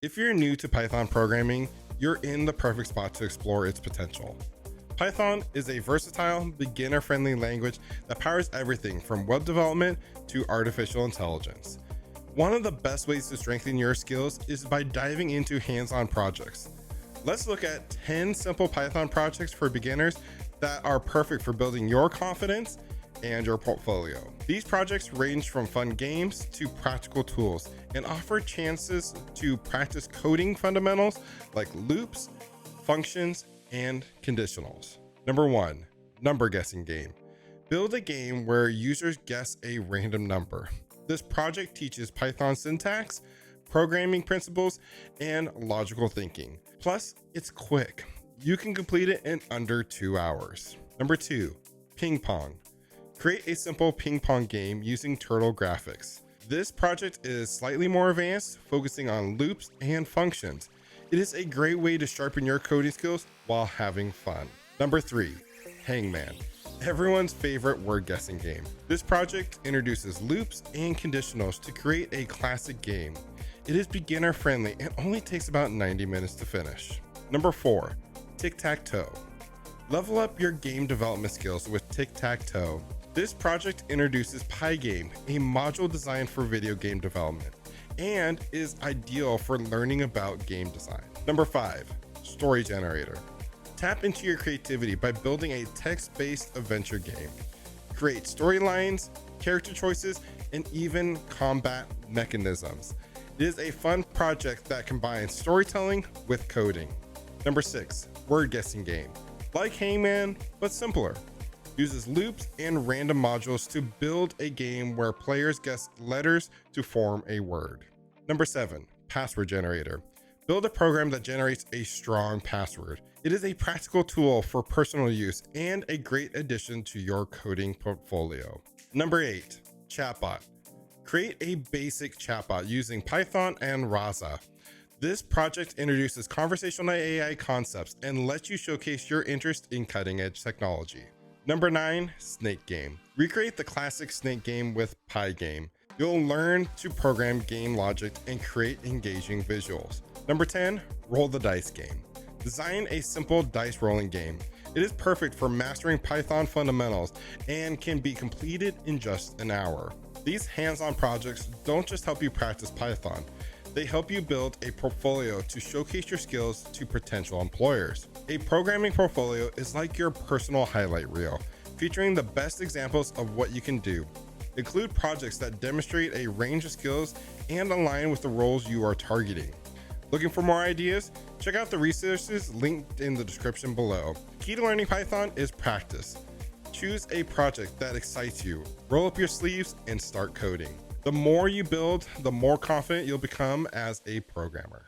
If you're new to Python programming, you're in the perfect spot to explore its potential. Python is a versatile, beginner-friendly language that powers everything from web development to artificial intelligence. One of the best ways to strengthen your skills is by diving into hands-on projects. Let's look at 10 simple Python projects for beginners that are perfect for building your confidence and your portfolio. These projects range from fun games to practical tools and offer chances to practice coding fundamentals like loops, functions, and conditionals. Number 1, number guessing game. Build a game where users guess a random number. This project teaches Python syntax, programming principles, and logical thinking. Plus, it's quick. You can complete it in under 2 hours. Number 2, ping pong. Create a simple ping pong game using Turtle graphics. This project is slightly more advanced, focusing on loops and functions. It is a great way to sharpen your coding skills while having fun. Number 3, Hangman. Everyone's favorite word guessing game. This project introduces loops and conditionals to create a classic game. It is beginner friendly and only takes about 90 minutes to finish. Number 4, Tic-Tac-Toe. Level up your game development skills with Tic-Tac-Toe. This project introduces Pygame, a module designed for video game development, and is ideal for learning about game design. Number 5, Story Generator. Tap into your creativity by building a text-based adventure game. Create storylines, character choices, and even combat mechanisms. It is a fun project that combines storytelling with coding. Number 6, word guessing game. Like Hangman, but simpler. Uses loops and random modules to build a game where players guess letters to form a word. Number 7, password generator. Build a program that generates a strong password. It is a practical tool for personal use and a great addition to your coding portfolio. Number 8, Chatbot. Create a basic chatbot using Python and Rasa. This project introduces conversational AI concepts and lets you showcase your interest in cutting-edge technology. Number 9, Snake Game. Recreate the classic Snake game with Pygame. You'll learn to program game logic and create engaging visuals. Number 10, Roll the Dice Game. Design a simple dice rolling game. It is perfect for mastering Python fundamentals and can be completed in just an hour. These hands-on projects don't just help you practice Python, they help you build a portfolio to showcase your skills to potential employers. A programming portfolio is like your personal highlight reel, featuring the best examples of what you can do. Include projects that demonstrate a range of skills and align with the roles you are targeting. Looking for more ideas? Check out the resources linked in the description below. Key to learning Python is practice. Choose a project that excites you, roll up your sleeves, and start coding. The more you build, the more confident you'll become as a programmer.